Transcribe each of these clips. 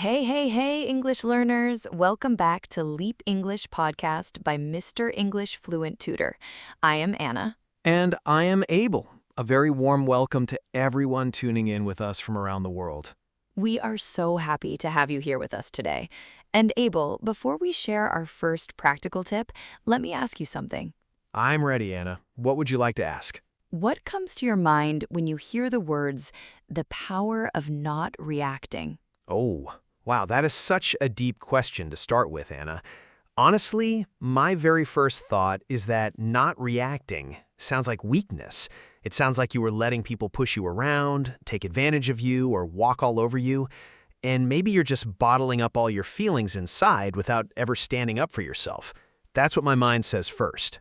Hey, hey, hey, English learners. Welcome back to Leap English podcast by Mr. English Fluent Tutor. I am Anna. And I am Abel. A very warm welcome to everyone tuning in with us from around the world. We are so happy to have you here with us today. And Abel, before we share our first practical tip, let me ask you something. I'm ready, Anna. What would you like to ask? What comes to your mind when you hear the words, the power of not reacting? Oh, wow, that is such a deep question to start with, Anna. Honestly, my very first thought is that not reacting sounds like weakness. It sounds like you were letting people push you around, take advantage of you, or walk all over you. And maybe you're just bottling up all your feelings inside without ever standing up for yourself. That's what my mind says first.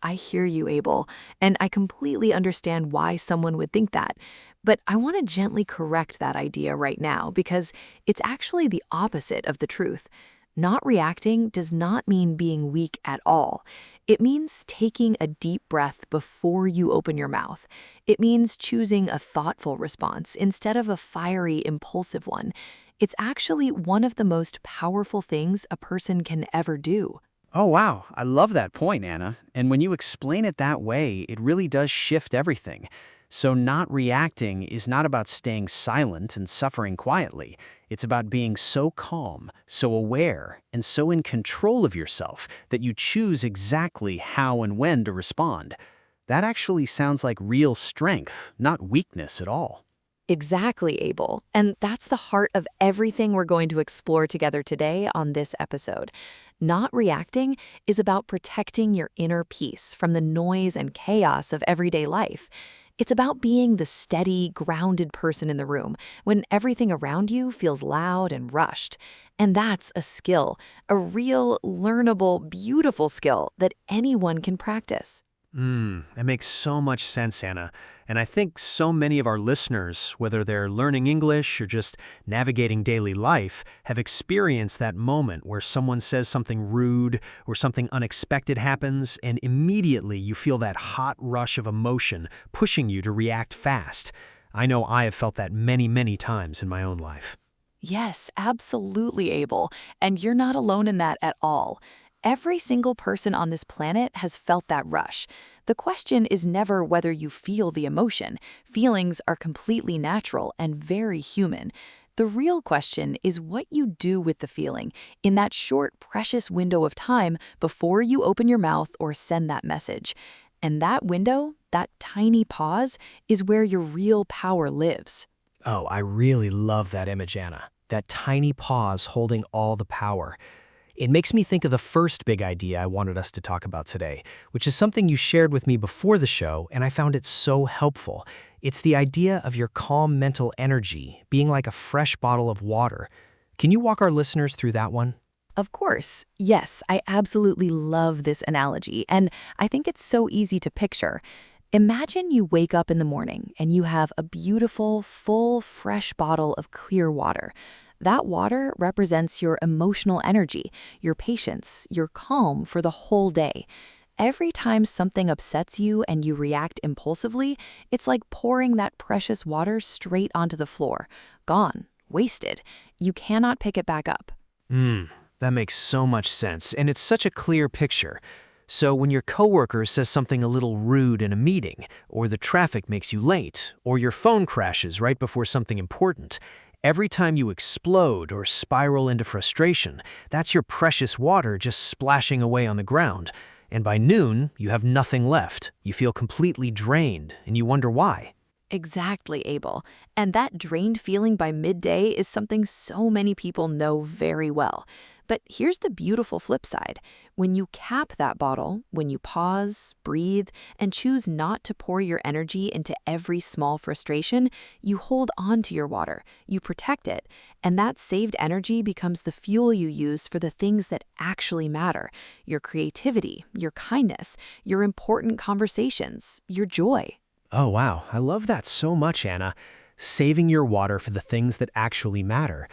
I hear you, Abel, and I completely understand why someone would think that. But I want to gently correct that idea right now because it's actually the opposite of the truth. Not reacting does not mean being weak at all. It means taking a deep breath before you open your mouth. It means choosing a thoughtful response instead of a fiery, impulsive one. It's actually one of the most powerful things a person can ever do. Oh, wow. I love that point, Anna. And when you explain it that way, it really does shift everything. So not reacting is not about staying silent and suffering quietly. It's about being so calm, so aware, and so in control of yourself that you choose exactly how and when to respond. That actually sounds like real strength, not weakness at all. Exactly, Abel. And that's the heart of everything we're going to explore together today on this episode. Not reacting is about protecting your inner peace from the noise and chaos of everyday life. It's about being the steady, grounded person in the room when everything around you feels loud and rushed. And that's a skill, a real, learnable, beautiful skill that anyone can practice. That makes so much sense, Anna. And I think so many of our listeners, whether they're learning English or just navigating daily life, have experienced that moment where someone says something rude or something unexpected happens, and immediately you feel that hot rush of emotion pushing you to react fast. I know I have felt that many, many times in my own life. Yes, absolutely, Abel. And you're not alone in that at all. Every single person on this planet has felt that rush. The question is never whether you feel the emotion. Feelings are completely natural and very human. The real question is what you do with the feeling in that short, precious window of time before you open your mouth or send that message. And that window, that tiny pause, is where your real power lives. Oh, I really love that image, Anna. That tiny pause holding all the power. It makes me think of the first big idea I wanted us to talk about today, which is something you shared with me before the show, and I found it so helpful. It's the idea of your calm mental energy being like a fresh bottle of water. Can you walk our listeners through that one? Of course. Yes, I absolutely love this analogy, and I think it's so easy to picture. Imagine you wake up in the morning and you have a beautiful, full, fresh bottle of clear water. That water represents your emotional energy, your patience, your calm for the whole day. Every time something upsets you and you react impulsively, it's like pouring that precious water straight onto the floor. Gone, wasted. You cannot pick it back up. That makes so much sense, and it's such a clear picture. So when your coworker says something a little rude in a meeting, or the traffic makes you late, or your phone crashes right before something important, every time you explode or spiral into frustration, that's your precious water just splashing away on the ground. And by noon, you have nothing left. You feel completely drained, and you wonder why. Exactly, Abel. And that drained feeling by midday is something so many people know very well. But here's the beautiful flip side. When you cap that bottle, when you pause, breathe, and choose not to pour your energy into every small frustration, you hold on to your water, you protect it, and that saved energy becomes the fuel you use for the things that actually matter: your creativity, your kindness, your important conversations, your joy. Oh, wow. I love that so much, Anna. Saving your water for the things that actually matter.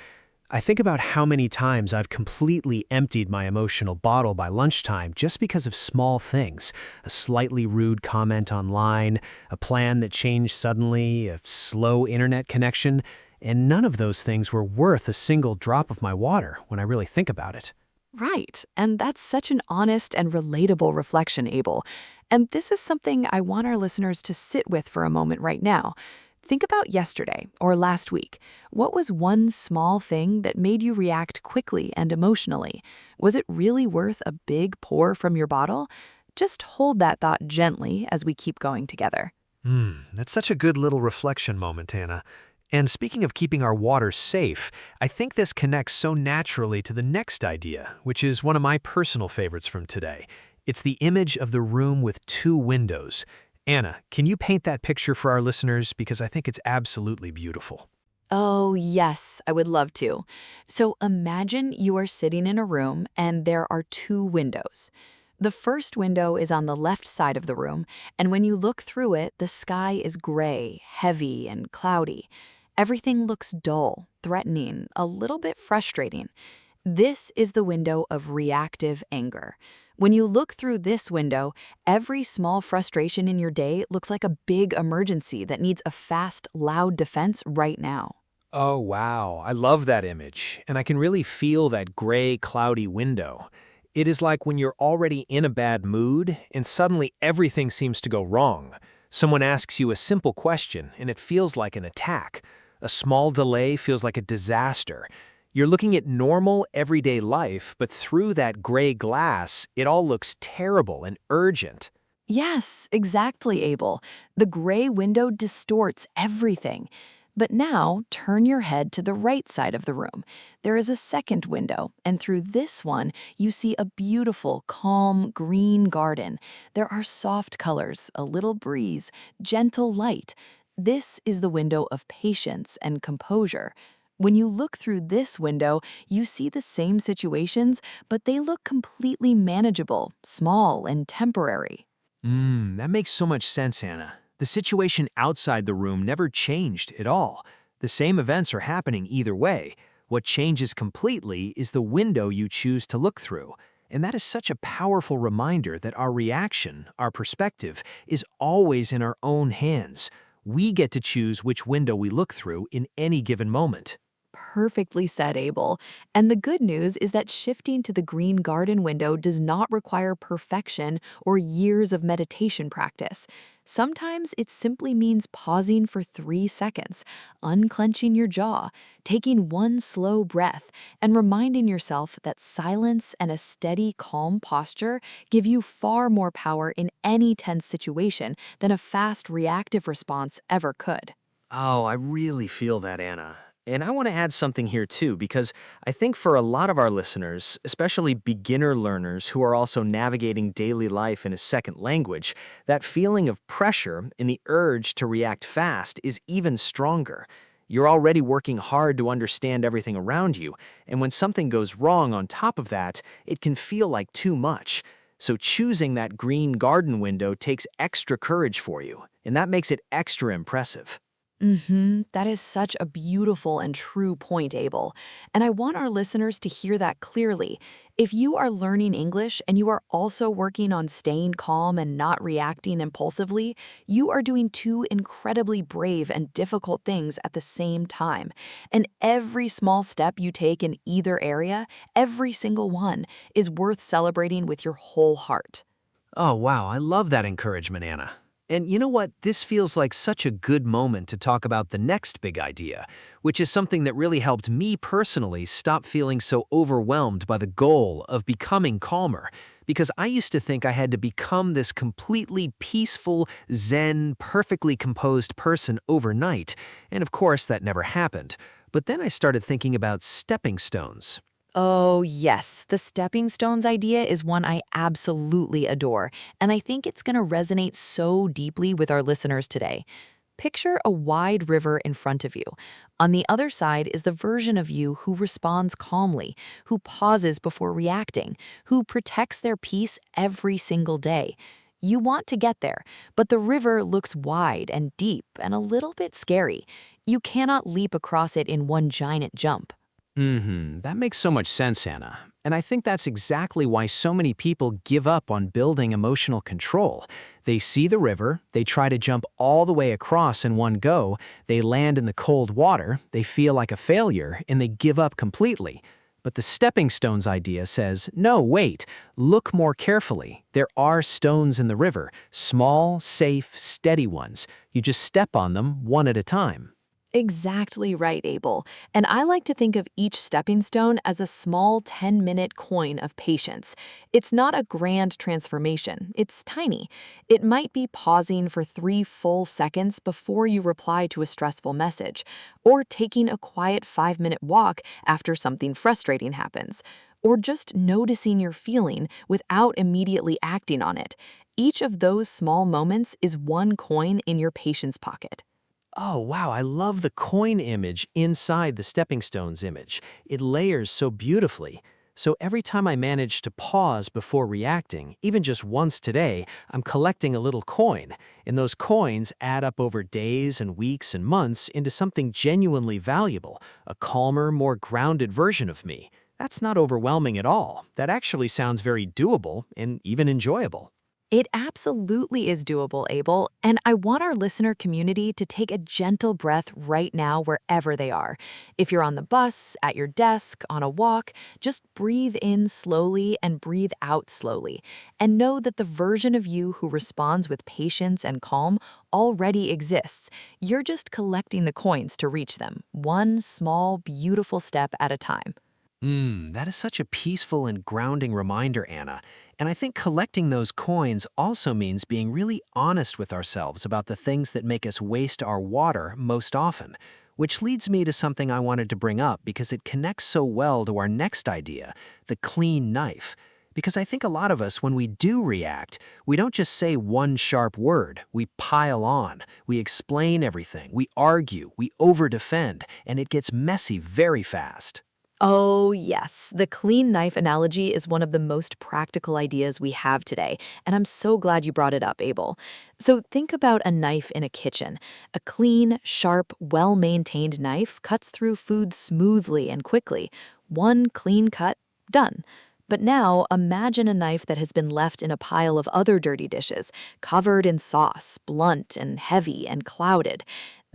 I think about how many times I've completely emptied my emotional bottle by lunchtime just because of small things. A slightly rude comment online, a plan that changed suddenly, a slow internet connection. and none of those things were worth a single drop of my water when I really think about it. Right, and that's such an honest and relatable reflection, Abel. And this is something I want our listeners to sit with for a moment right now. Think about yesterday or last week. What was one small thing that made you react quickly and emotionally? Was it really worth a big pour from your bottle? Just hold that thought gently as we keep going together. That's such a good little reflection moment, Anna. And speaking of keeping our water safe, I think this connects so naturally to the next idea, which is one of my personal favorites from today. It's the image of the room with two windows. Anna, can you paint that picture for our listeners? Because I think it's absolutely beautiful. Oh, yes, I would love to. So imagine you are sitting in a room and there are two windows. The first window is on the left side of the room, and when you look through it, the sky is gray, heavy, and cloudy. Everything looks dull, threatening, a little bit frustrating. This is the window of reactive anger. When you look through this window, every small frustration in your day looks like a big emergency that needs a fast, loud defense right now. Oh, wow. I love that image. And I can really feel that gray, cloudy window. It is like when you're already in a bad mood and suddenly everything seems to go wrong. Someone asks you a simple question and it feels like an attack. A small delay feels like a disaster. You're looking at normal, everyday life, but through that gray glass, it all looks terrible and urgent. Yes, exactly, Abel. The gray window distorts everything. But now, turn your head to the right side of the room. There is a second window, and through this one, you see a beautiful, calm, green garden. There are soft colors, a little breeze, gentle light. This is the window of patience and composure. When you look through this window, you see the same situations, but they look completely manageable, small, and temporary. That makes so much sense, Anna. The situation outside the room never changed at all. The same events are happening either way. What changes completely is the window you choose to look through. And that is such a powerful reminder that our reaction, our perspective, is always in our own hands. We get to choose which window we look through in any given moment. Perfectly said, Abel. And the good news is that shifting to the green garden window does not require perfection or years of meditation practice. Sometimes it simply means pausing for 3 seconds, unclenching your jaw, taking one slow breath, and reminding yourself that silence and a steady, calm posture give you far more power in any tense situation than a fast, reactive response ever could. Oh, I really feel that, Anna. And I want to add something here too, because I think for a lot of our listeners, especially beginner learners who are also navigating daily life in a second language, that feeling of pressure and the urge to react fast is even stronger. You're already working hard to understand everything around you, and when something goes wrong on top of that, it can feel like too much. So choosing that green garden window takes extra courage for you, and that makes it extra impressive. That is such a beautiful and true point, Abel. And I want our listeners to hear that clearly. If you are learning English and you are also working on staying calm and not reacting impulsively, you are doing two incredibly brave and difficult things at the same time. And every small step you take in either area, every single one, is worth celebrating with your whole heart. Oh, wow, I love that encouragement, Anna. And you know what? This feels like such a good moment to talk about the next big idea, which is something that really helped me personally stop feeling so overwhelmed by the goal of becoming calmer. Because I used to think I had to become this completely peaceful, zen, perfectly composed person overnight. And of course, that never happened. But then I started thinking about stepping stones. Oh, yes. The stepping stones idea is one I absolutely adore, and I think it's going to resonate so deeply with our listeners today. Picture a wide river in front of you. On the other side is the version of you who responds calmly, who pauses before reacting, who protects their peace every single day. You want to get there, but the river looks wide and deep and a little bit scary. You cannot leap across it in one giant jump. That makes so much sense, Anna. And I think that's exactly why so many people give up on building emotional control. They see the river, they try to jump all the way across in one go, they land in the cold water, they feel like a failure, and they give up completely. But the stepping stones idea says, no, wait, look more carefully. There are stones in the river, small, safe, steady ones. You just step on them one at a time. Exactly right, Abel. And I like to think of each stepping stone as a small 10-minute coin of patience. It's not a grand transformation, it's tiny. It might be pausing for 3 full seconds before you reply to a stressful message, or taking a quiet 5-minute walk after something frustrating happens, or just noticing your feeling without immediately acting on it. Each of those small moments is one coin in your patience pocket. Oh, wow, I love the coin image inside the stepping stones image. It layers so beautifully. So every time I manage to pause before reacting, even just once today, I'm collecting a little coin. And those coins add up over days and weeks and months into something genuinely valuable, a calmer, more grounded version of me. That's not overwhelming at all. That actually sounds very doable and even enjoyable. It absolutely is doable, Abel, and I want our listener community to take a gentle breath right now wherever they are. If you're on the bus, at your desk, on a walk, just breathe in slowly and breathe out slowly. And know that the version of you who responds with patience and calm already exists. You're just collecting the coins to reach them, one small, beautiful step at a time. That is such a peaceful and grounding reminder, Anna. And I think collecting those coins also means being really honest with ourselves about the things that make us waste our water most often. Which leads me to something I wanted to bring up because it connects so well to our next idea, the clean knife. Because I think a lot of us, when we do react, we don't just say one sharp word. We pile on. We explain everything. We argue. We overdefend. And it gets messy very fast. Oh, yes. The clean knife analogy is one of the most practical ideas we have today, and I'm so glad you brought it up, Abel. So think about a knife in a kitchen. A clean, sharp, well-maintained knife cuts through food smoothly and quickly. One clean cut, done. But now imagine a knife that has been left in a pile of other dirty dishes, covered in sauce, blunt and heavy and clouded.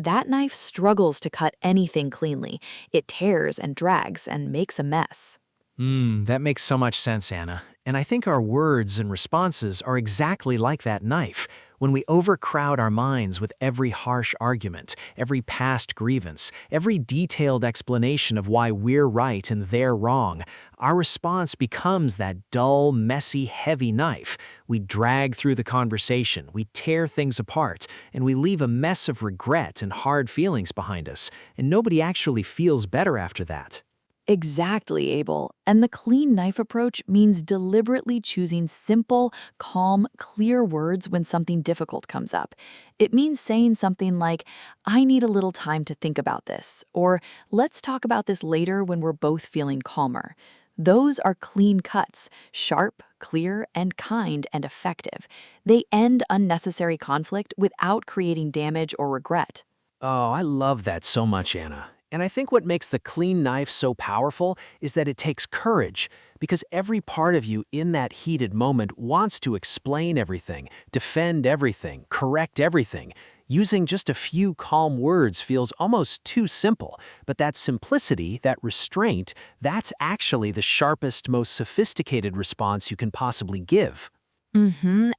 That knife struggles to cut anything cleanly. It tears and drags and makes a mess. That makes so much sense, Anna. And I think our words and responses are exactly like that knife. When we overcrowd our minds with every harsh argument, every past grievance, every detailed explanation of why we're right and they're wrong, our response becomes that dull, messy, heavy knife. We drag through the conversation, we tear things apart, and we leave a mess of regret and hard feelings behind us. And nobody actually feels better after that. Exactly, Abel. And the clean knife approach means deliberately choosing simple, calm, clear words when something difficult comes up. It means saying something like, I need a little time to think about this, or let's talk about this later when we're both feeling calmer. Those are clean cuts, sharp, clear, and kind and effective. They end unnecessary conflict without creating damage or regret. Oh, I love that so much, Anna. And I think what makes the clean knife so powerful is that it takes courage, because every part of you in that heated moment wants to explain everything, defend everything, correct everything. Using just a few calm words feels almost too simple, but that simplicity, that restraint, that's actually the sharpest, most sophisticated response you can possibly give.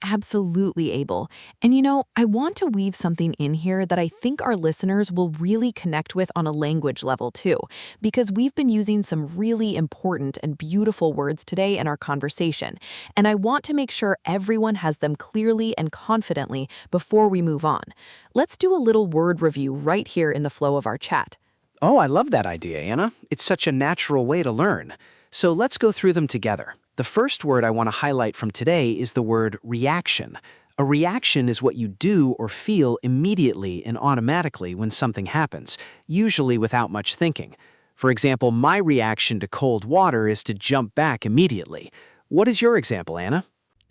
Absolutely, Abel. And I want to weave something in here that I think our listeners will really connect with on a language level too, because we've been using some really important and beautiful words today in our conversation, and I want to make sure everyone has them clearly and confidently before we move on. Let's do a little word review right here in the flow of our chat. Oh, I love that idea, Anna. It's such a natural way to learn. So let's go through them together. The first word I want to highlight from today is the word reaction. A reaction is what you do or feel immediately and automatically when something happens, usually without much thinking. For example, my reaction to cold water is to jump back immediately. What is your example, Anna?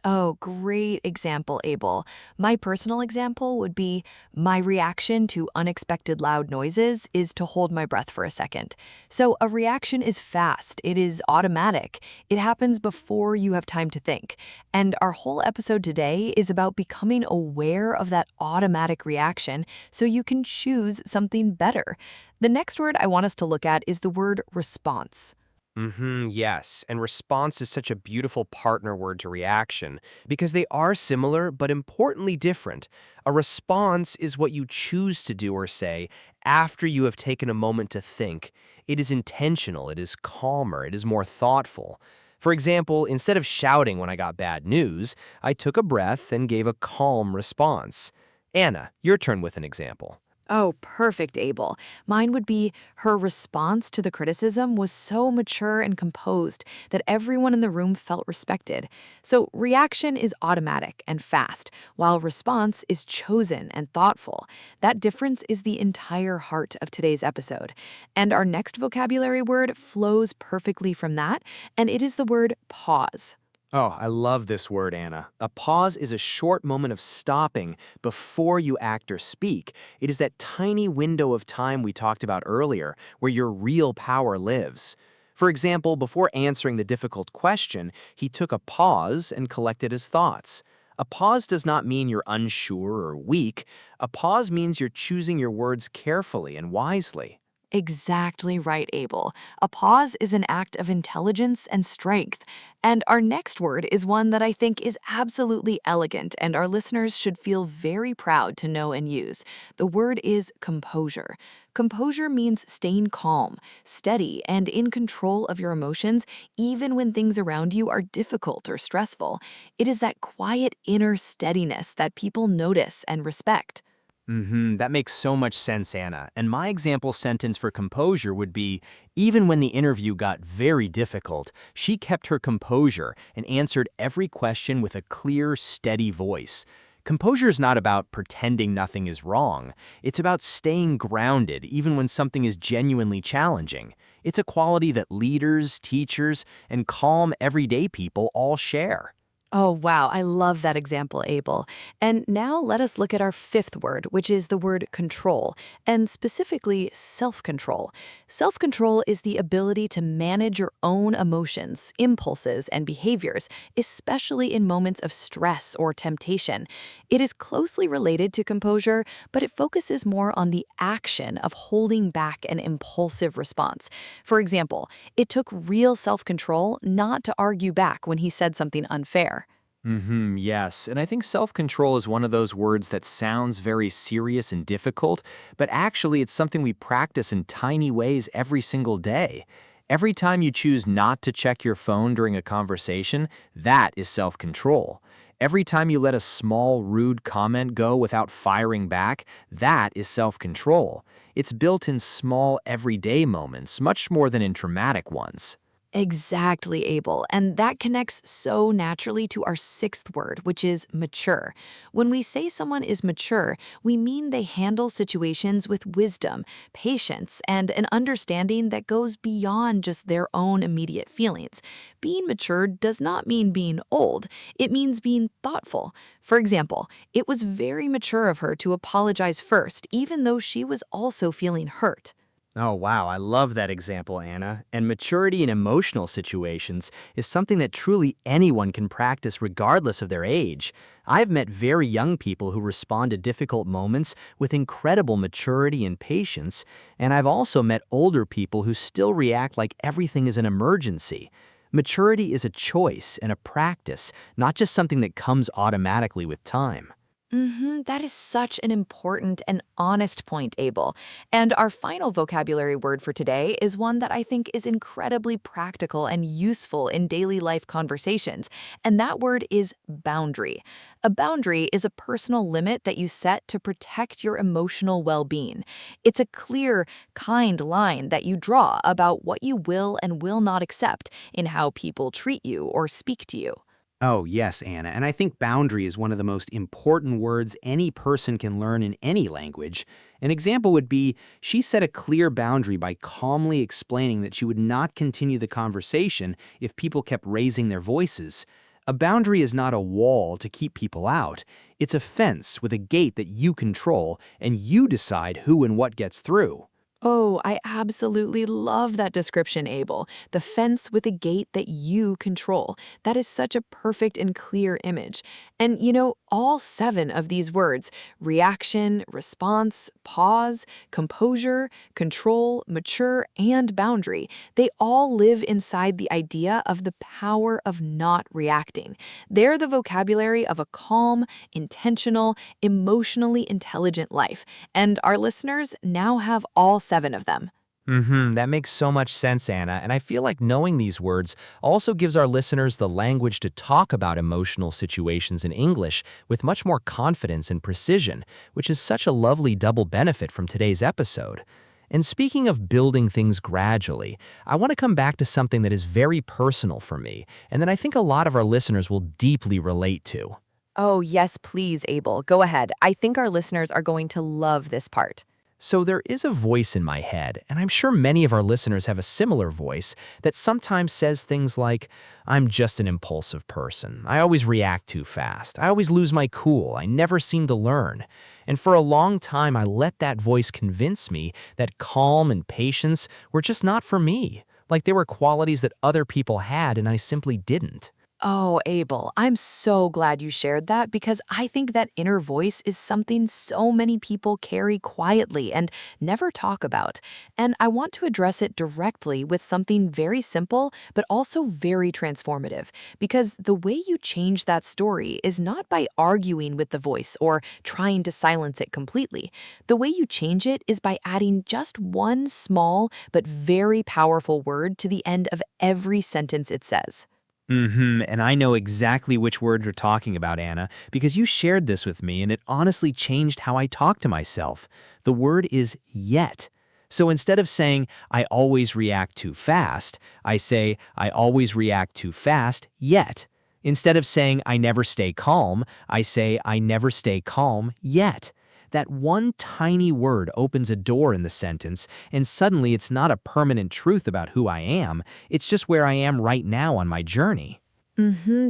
Oh, great example, Abel. My personal example would be my reaction to unexpected loud noises is to hold my breath for a second. So a reaction is fast, it is automatic, it happens before you have time to think. And our whole episode today is about becoming aware of that automatic reaction so you can choose something better. The next word I want us to look at is the word response. Yes. And response is such a beautiful partner word to reaction because they are similar but importantly different. A response is what you choose to do or say after you have taken a moment to think. It is intentional, it is calmer, it is more thoughtful. For example, instead of shouting when I got bad news, I took a breath and gave a calm response. Anna, your turn with an example. Oh, perfect, Abel. Mine would be her response to the criticism was so mature and composed that everyone in the room felt respected. So, reaction is automatic and fast, while response is chosen and thoughtful. That difference is the entire heart of today's episode. And our next vocabulary word flows perfectly from that, and it is the word pause. Oh, I love this word, Anna. A pause is a short moment of stopping before you act or speak. It is that tiny window of time we talked about earlier where your real power lives. For example, before answering the difficult question, he took a pause and collected his thoughts. A pause does not mean you're unsure or weak. A pause means you're choosing your words carefully and wisely. Exactly right, Abel. A pause is an act of intelligence and strength. And our next word is one that I think is absolutely elegant, and our listeners should feel very proud to know and use. The word is composure. Composure means staying calm, steady, and in control of your emotions, even when things around you are difficult or stressful. It is that quiet inner steadiness that people notice and respect. That makes so much sense, Anna. And my example sentence for composure would be, even when the interview got very difficult, she kept her composure and answered every question with a clear, steady voice. Composure is not about pretending nothing is wrong. It's about staying grounded even when something is genuinely challenging. It's a quality that leaders, teachers, and calm, everyday people all share. Oh, wow. I love that example, Abel. And now let us look at our fifth word, which is the word control, and specifically self control. Self control is the ability to manage your own emotions, impulses, and behaviors, especially in moments of stress or temptation. It is closely related to composure, but it focuses more on the action of holding back an impulsive response. For example, it took real self control not to argue back when he said something unfair. Yes. And I think self-control is one of those words that sounds very serious and difficult, but actually it's something we practice in tiny ways every single day. Every time you choose not to check your phone during a conversation, that is self-control. Every time you let a small, rude comment go without firing back, that is self-control. It's built in small, everyday moments, much more than in dramatic ones. Exactly, Abel. And that connects so naturally to our sixth word, which is mature. When we say someone is mature, we mean they handle situations with wisdom, patience, and an understanding that goes beyond just their own immediate feelings. Being mature does not mean being old, it means being thoughtful. For example, it was very mature of her to apologize first, even though she was also feeling hurt. Oh, wow. I love that example, Anna. And maturity in emotional situations is something that truly anyone can practice regardless of their age. I've met very young people who respond to difficult moments with incredible maturity and patience, and I've also met older people who still react like everything is an emergency. Maturity is a choice and a practice, not just something that comes automatically with time. That is such an important and honest point, Abel. And our final vocabulary word for today is one that I think is incredibly practical and useful in daily life conversations, and that word is boundary. A boundary is a personal limit that you set to protect your emotional well being. It's a clear, kind line that you draw about what you will and will not accept in how people treat you or speak to you. Oh, yes, Anna. And I think boundary is one of the most important words any person can learn in any language. An example would be she set a clear boundary by calmly explaining that she would not continue the conversation if people kept raising their voices. A boundary is not a wall to keep people out. It's a fence with a gate that you control, and you decide who and what gets through. Oh, I absolutely love that description, Abel. The fence with a gate that you control. That is such a perfect and clear image. And all seven of these words, reaction, response, pause, composure, control, mature, and boundary, they all live inside the idea of the power of not reacting. They're the vocabulary of a calm, intentional, emotionally intelligent life. And our listeners now have all seven of them. That makes so much sense, Anna, and I feel like knowing these words also gives our listeners the language to talk about emotional situations in English with much more confidence and precision, which is such a lovely double benefit from today's episode. And speaking of building things gradually, I want to come back to something that is very personal for me, and that I think a lot of our listeners will deeply relate to. Oh, yes, please, Abel. Go ahead. I think our listeners are going to love this part. So there is a voice in my head, and I'm sure many of our listeners have a similar voice that sometimes says things like, I'm just an impulsive person. I always react too fast. I always lose my cool. I never seem to learn. And for a long time, I let that voice convince me that calm and patience were just not for me. Like they were qualities that other people had and I simply didn't. Oh, Abel, I'm so glad you shared that because I think that inner voice is something so many people carry quietly and never talk about. And I want to address it directly with something very simple, but also very transformative. Because the way you change that story is not by arguing with the voice or trying to silence it completely. The way you change it is by adding just one small but very powerful word to the end of every sentence it says. And I know exactly which word you're talking about, Anna, because you shared this with me and it honestly changed how I talk to myself. The word is yet. So instead of saying, I always react too fast, I say, I always react too fast, yet. Instead of saying, I never stay calm, I say, I never stay calm, yet. That one tiny word opens a door in the sentence, and suddenly it's not a permanent truth about who I am, it's just where I am right now on my journey.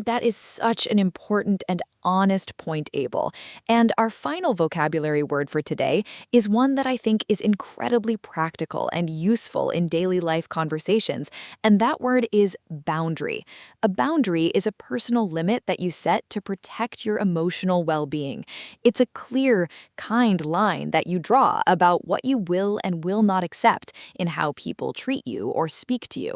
That is such an important and honest point, Abel. And our final vocabulary word for today is one that I think is incredibly practical and useful in daily life conversations, and that word is boundary. A boundary is a personal limit that you set to protect your emotional well-being. It's a clear, kind line that you draw about what you will and will not accept in how people treat you or speak to you.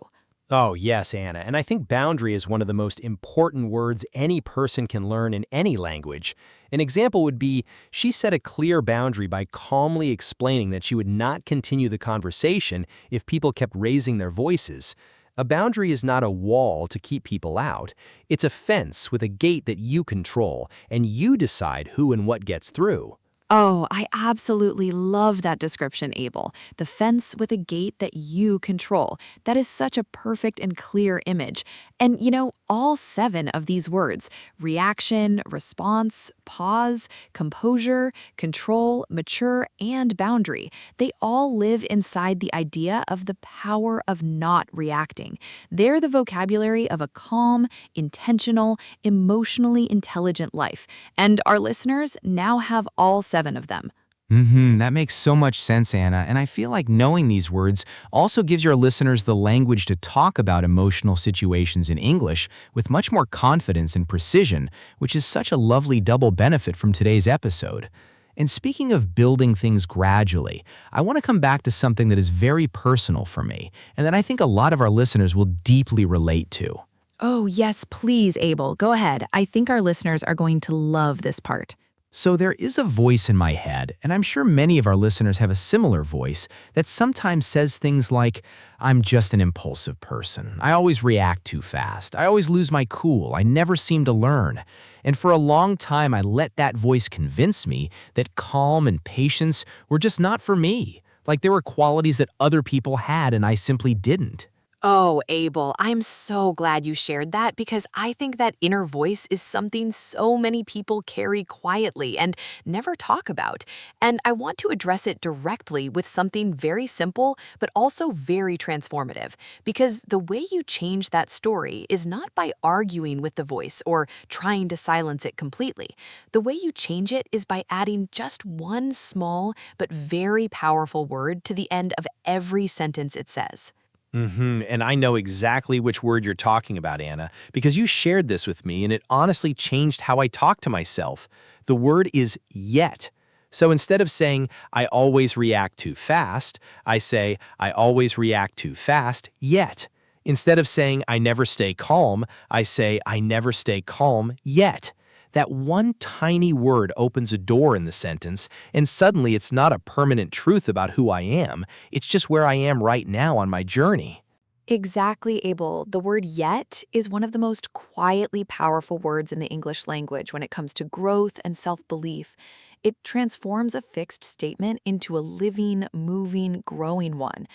Oh, yes, Anna. And I think boundary is one of the most important words any person can learn in any language. An example would be, she set a clear boundary by calmly explaining that she would not continue the conversation if people kept raising their voices. A boundary is not a wall to keep people out. It's a fence with a gate that you control, and you decide who and what gets through. Oh, I absolutely love that description, Abel. The fence with a gate that you control. That is such a perfect and clear image. And all seven of these words, reaction, response, pause, composure, control, mature, and boundary, they all live inside the idea of the power of not reacting. They're the vocabulary of a calm, intentional, emotionally intelligent life. And our listeners now have all seven of them. That makes so much sense, Anna, and I feel like knowing these words also gives your listeners the language to talk about emotional situations in English with much more confidence and precision, which is such a lovely double benefit from today's episode. And speaking of building things gradually, I want to come back to something that is very personal for me, and that I think a lot of our listeners will deeply relate to. Oh, yes, please, Abel. Go ahead. I think our listeners are going to love this part. So there is a voice in my head, and I'm sure many of our listeners have a similar voice that sometimes says things like, I'm just an impulsive person. I always react too fast. I always lose my cool. I never seem to learn. And for a long time, I let that voice convince me that calm and patience were just not for me. Like there were qualities that other people had and I simply didn't. Oh, Abel, I'm so glad you shared that because I think that inner voice is something so many people carry quietly and never talk about. And I want to address it directly with something very simple, but also very transformative. Because the way you change that story is not by arguing with the voice or trying to silence it completely. The way you change it is by adding just one small but very powerful word to the end of every sentence it says. And I know exactly which word you're talking about, Anna, because you shared this with me and it honestly changed how I talk to myself. The word is yet. So instead of saying, I always react too fast, I say, I always react too fast, yet. Instead of saying, I never stay calm, I say, I never stay calm, yet. That one tiny word opens a door in the sentence, and suddenly it's not a permanent truth about who I am, it's just where I am right now on my journey. Exactly, Abel. The word yet is one of the most quietly powerful words in the English language when it comes to growth and self belief. It transforms a fixed statement into a living, moving, growing one.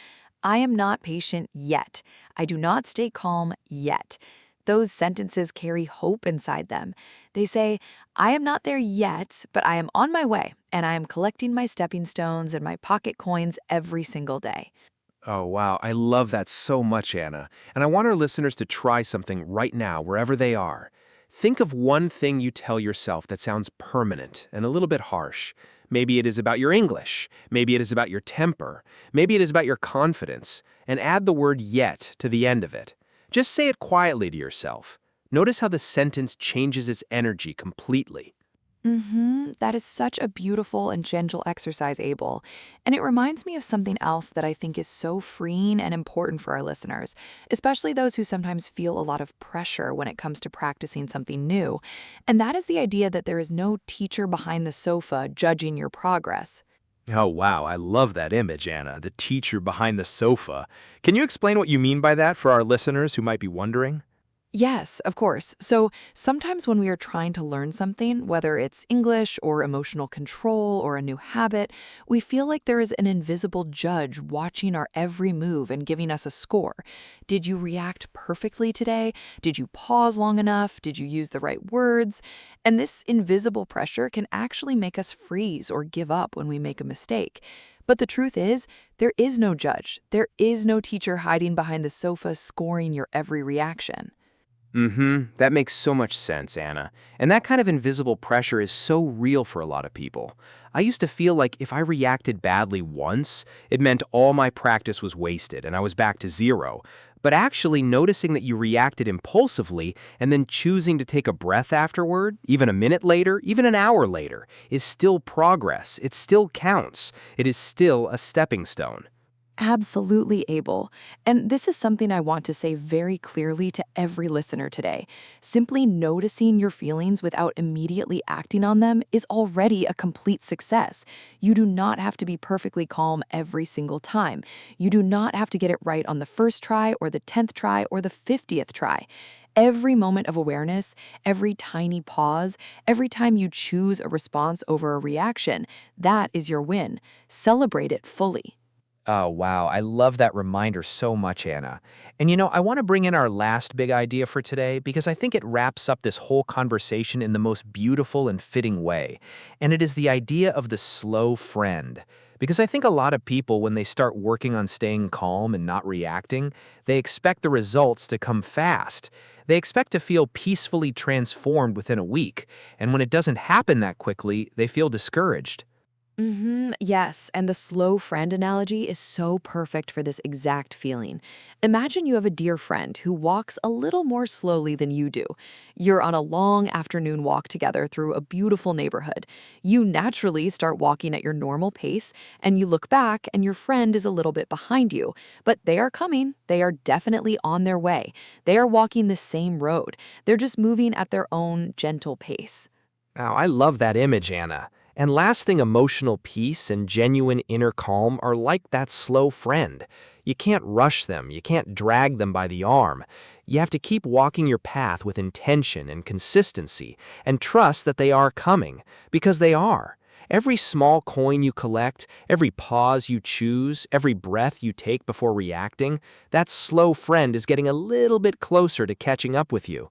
I am not patient yet. I do not stay calm yet. Those sentences carry hope inside them. They say, I am not there yet, but I am on my way, and I am collecting my stepping stones and my pocket coins every single day. Oh, wow. I love that so much, Anna. And I want our listeners to try something right now, wherever they are. Think of one thing you tell yourself that sounds permanent and a little bit harsh. Maybe it is about your English. Maybe it is about your temper. Maybe it is about your confidence. And add the word yet to the end of it. Just say it quietly to yourself. Notice how the sentence changes its energy completely. That is such a beautiful and gentle exercise, Abel. And it reminds me of something else that I think is so freeing and important for our listeners, especially those who sometimes feel a lot of pressure when it comes to practicing something new. And that is the idea that there is no teacher behind the sofa judging your progress. Oh, wow, I love that image, Anna, the teacher behind the sofa. Can you explain what you mean by that for our listeners who might be wondering? Yes, of course. So sometimes when we are trying to learn something, whether it's English or emotional control or a new habit, we feel like there is an invisible judge watching our every move and giving us a score. Did you react perfectly today? Did you pause long enough? Did you use the right words? And this invisible pressure can actually make us freeze or give up when we make a mistake. But the truth is, there is no judge. There is no teacher hiding behind the sofa scoring your every reaction. That makes so much sense, Anna. And that kind of invisible pressure is so real for a lot of people. I used to feel like if I reacted badly once, it meant all my practice was wasted and I was back to zero. But actually noticing that you reacted impulsively and then choosing to take a breath afterward, even a minute later, even an hour later, is still progress. It still counts. It is still a stepping stone. Absolutely, Abel. And this is something I want to say very clearly to every listener today. Simply noticing your feelings without immediately acting on them is already a complete success. You do not have to be perfectly calm every single time. You do not have to get it right on the first try or the 10th try or the 50th try. Every moment of awareness, every tiny pause, every time you choose a response over a reaction, that is your win. Celebrate it fully. Oh, wow. I love that reminder so much, Anna. And I want to bring in our last big idea for today because I think it wraps up this whole conversation in the most beautiful and fitting way. And it is the idea of the slow friend. Because I think a lot of people, when they start working on staying calm and not reacting, they expect the results to come fast. They expect to feel peacefully transformed within a week. And when it doesn't happen that quickly, they feel discouraged. Yes, and the slow friend analogy is so perfect for this exact feeling. Imagine you have a dear friend who walks a little more slowly than you do. You're on a long afternoon walk together through a beautiful neighborhood. You naturally start walking at your normal pace, and you look back, and your friend is a little bit behind you. But they are coming. They are definitely on their way. They are walking the same road. They're just moving at their own gentle pace. Now, I love that image, Anna. And lasting emotional peace and genuine inner calm are like that slow friend. You can't rush them, you can't drag them by the arm. You have to keep walking your path with intention and consistency and trust that they are coming, because they are. Every small coin you collect, every pause you choose, every breath you take before reacting, that slow friend is getting a little bit closer to catching up with you.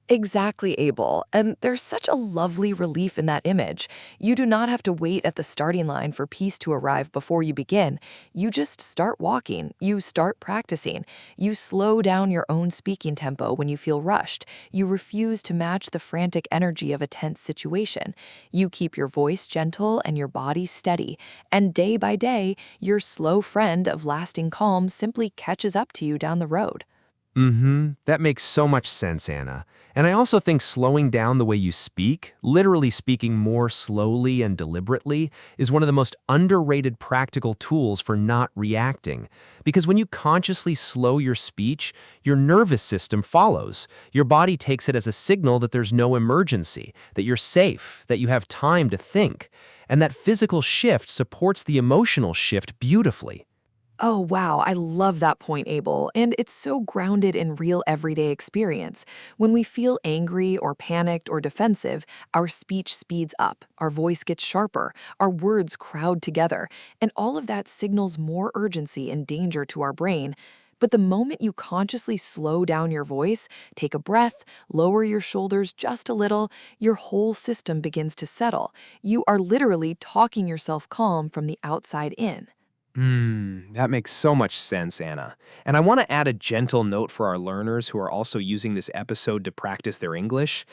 Exactly, Abel. And there's such a lovely relief in that image. You do not have to wait at the starting line for peace to arrive before you begin. You just start walking. You start practicing. You slow down your own speaking tempo when you feel rushed. You refuse to match the frantic energy of a tense situation. You keep your voice gentle and your body steady. And day by day, your slow friend of lasting calm simply catches up to you down the road. That makes so much sense, Anna. And I also think slowing down the way you speak, literally speaking more slowly and deliberately, is one of the most underrated practical tools for not reacting. Because when you consciously slow your speech, your nervous system follows. Your body takes it as a signal that there's no emergency, that you're safe, that you have time to think. And that physical shift supports the emotional shift beautifully. Oh, wow. I love that point, Abel. And it's so grounded in real everyday experience. When we feel angry or panicked or defensive, our speech speeds up, our voice gets sharper, our words crowd together, and all of that signals more urgency and danger to our brain. But the moment you consciously slow down your voice, take a breath, lower your shoulders just a little, your whole system begins to settle. You are literally talking yourself calm from the outside in. That makes so much sense, Anna. And I want to add a gentle note for our learners who are also using this episode to practice their English.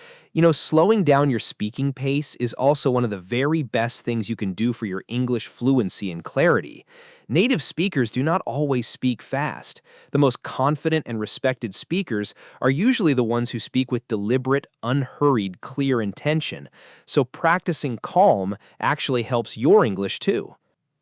Slowing down your speaking pace is also one of the very best things you can do for your English fluency and clarity. Native speakers do not always speak fast. The most confident and respected speakers are usually the ones who speak with deliberate, unhurried, clear intention. So practicing calm actually helps your English too.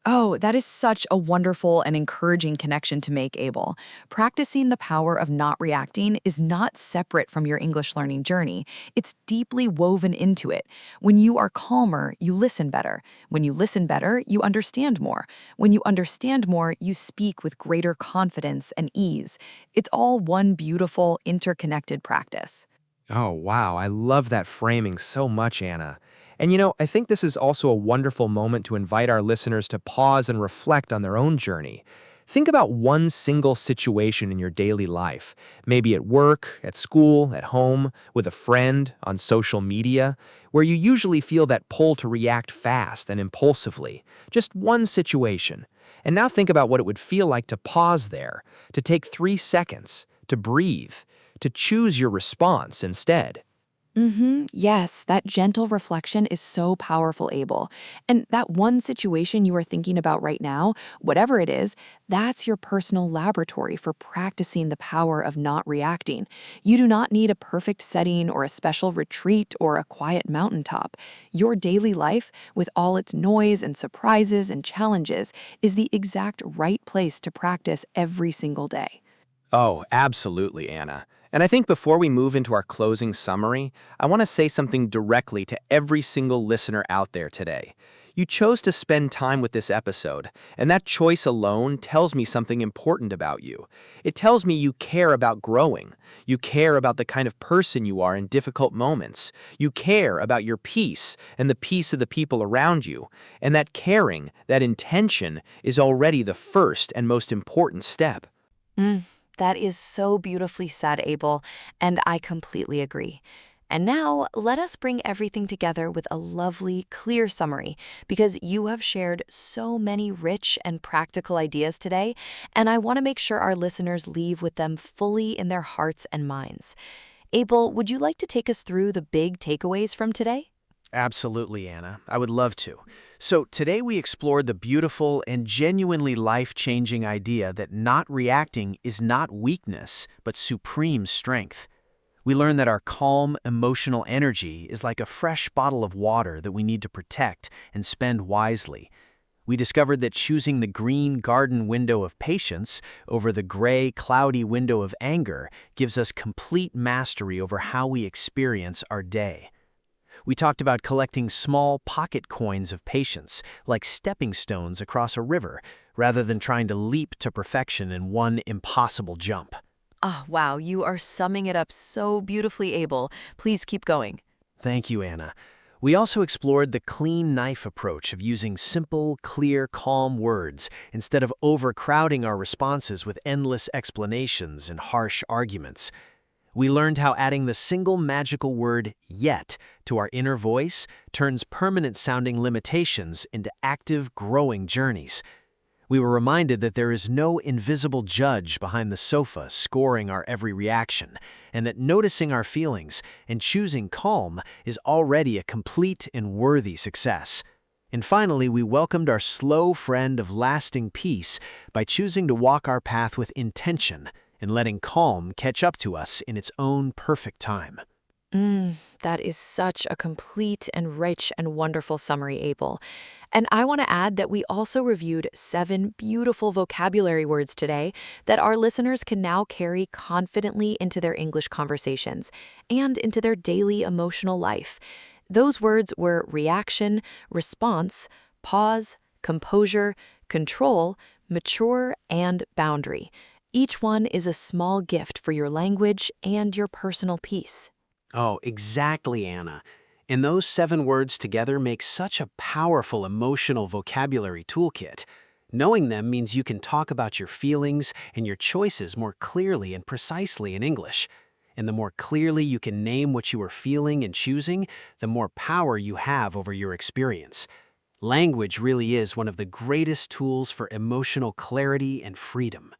Oh, that is such a wonderful and encouraging connection to make, Abel. Practicing the power of not reacting is not separate from your English learning journey. It's deeply woven into it. When you are calmer, you listen better. When you listen better, you understand more. When you understand more, you speak with greater confidence and ease. It's all one beautiful, interconnected practice. Oh, wow. I love that framing so much, Anna. And I think this is also a wonderful moment to invite our listeners to pause and reflect on their own journey. Think about one single situation in your daily life, maybe at work, at school, at home, with a friend, on social media, where you usually feel that pull to react fast and impulsively. Just one situation. And now think about what it would feel like to pause there, to take 3 seconds, to breathe, to choose your response instead. Yes, that gentle reflection is so powerful, Abel. And that one situation you are thinking about right now, whatever it is, that's your personal laboratory for practicing the power of not reacting. You do not need a perfect setting or a special retreat or a quiet mountaintop. Your daily life, with all its noise and surprises and challenges, is the exact right place to practice every single day. Oh, absolutely, Anna. And I think before we move into our closing summary, I want to say something directly to every single listener out there today. You chose to spend time with this episode, and that choice alone tells me something important about you. It tells me you care about growing. You care about the kind of person you are in difficult moments. You care about your peace and the peace of the people around you. And that caring, that intention, is already the first and most important step. That is so beautifully said, Abel, and I completely agree. And now, let us bring everything together with a lovely, clear summary, because you have shared so many rich and practical ideas today, and I want to make sure our listeners leave with them fully in their hearts and minds. Abel, would you like to take us through the big takeaways from today? Absolutely, Anna. I would love to. So, today we explored the beautiful and genuinely life-changing idea that not reacting is not weakness, but supreme strength. We learned that our calm, emotional energy is like a fresh bottle of water that we need to protect and spend wisely. We discovered that choosing the green garden window of patience over the gray, cloudy window of anger gives us complete mastery over how we experience our day. We talked about collecting small pocket coins of patience, like stepping stones across a river, rather than trying to leap to perfection in one impossible jump. Ah, wow, you are summing it up so beautifully, Abel. Please keep going. Thank you, Anna. We also explored the clean knife approach of using simple, clear, calm words instead of overcrowding our responses with endless explanations and harsh arguments. We learned how adding the single magical word yet to our inner voice turns permanent-sounding limitations into active, growing journeys. We were reminded that there is no invisible judge behind the sofa scoring our every reaction, and that noticing our feelings and choosing calm is already a complete and worthy success. And finally, we welcomed our slow friend of lasting peace by choosing to walk our path with intention and letting calm catch up to us in its own perfect time. That is such a complete and rich and wonderful summary, Abel. And I want to add that we also reviewed 7 beautiful vocabulary words today that our listeners can now carry confidently into their English conversations and into their daily emotional life. Those words were reaction, response, pause, composure, control, mature, and boundary. Each one is a small gift for your language and your personal peace. Oh, exactly, Anna. And those 7 words together make such a powerful emotional vocabulary toolkit. Knowing them means you can talk about your feelings and your choices more clearly and precisely in English. And the more clearly you can name what you are feeling and choosing, the more power you have over your experience. Language really is one of the greatest tools for emotional clarity and freedom.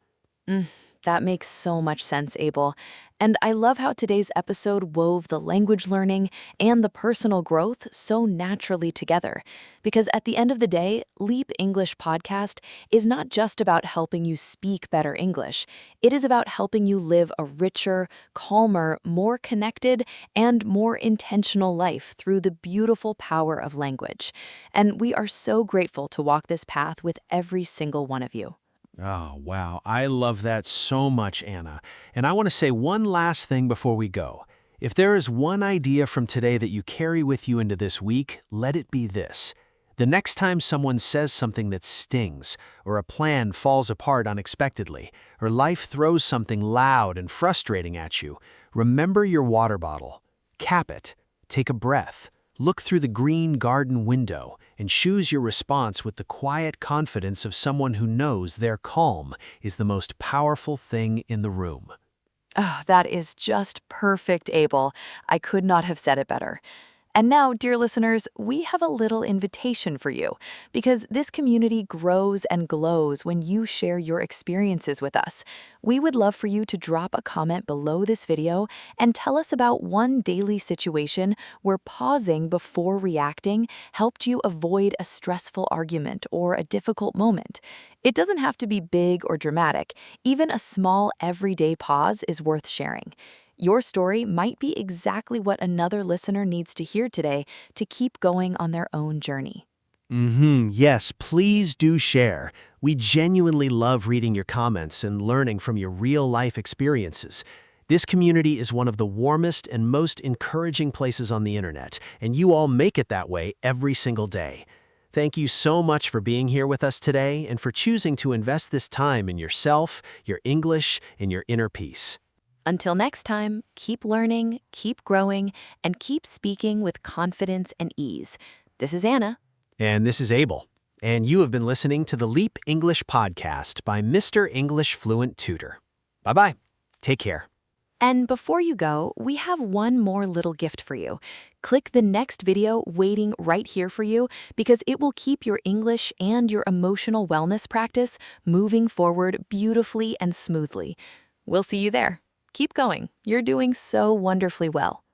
That makes so much sense, Abel. And I love how today's episode wove the language learning and the personal growth so naturally together. Because at the end of the day, Leap English Podcast is not just about helping you speak better English. It is about helping you live a richer, calmer, more connected, and more intentional life through the beautiful power of language. And we are so grateful to walk this path with every single one of you. Oh, wow. I love that so much, Anna. And I want to say one last thing before we go. If there is one idea from today that you carry with you into this week, let it be this. The next time someone says something that stings, or a plan falls apart unexpectedly, or life throws something loud and frustrating at you, remember your water bottle. Cap it. Take a breath. Look through the green garden window and choose your response with the quiet confidence of someone who knows their calm is the most powerful thing in the room. Oh, that is just perfect, Abel. I could not have said it better. And now, dear listeners, we have a little invitation for you because this community grows and glows when you share your experiences with us. We would love for you to drop a comment below this video and tell us about one daily situation where pausing before reacting helped you avoid a stressful argument or a difficult moment. It doesn't have to be big or dramatic. Even a small everyday pause is worth sharing. Your story might be exactly what another listener needs to hear today to keep going on their own journey. Yes, please do share. We genuinely love reading your comments and learning from your real-life experiences. This community is one of the warmest and most encouraging places on the internet, and you all make it that way every single day. Thank you so much for being here with us today and for choosing to invest this time in yourself, your English, and your inner peace. Until next time, keep learning, keep growing, and keep speaking with confidence and ease. This is Anna. And this is Abel. And you have been listening to the Leap English Podcast by Mr. English Fluent Tutor. Bye-bye. Take care. And before you go, we have one more little gift for you. Click the next video waiting right here for you because it will keep your English and your emotional wellness practice moving forward beautifully and smoothly. We'll see you there. Keep going. You're doing so wonderfully well.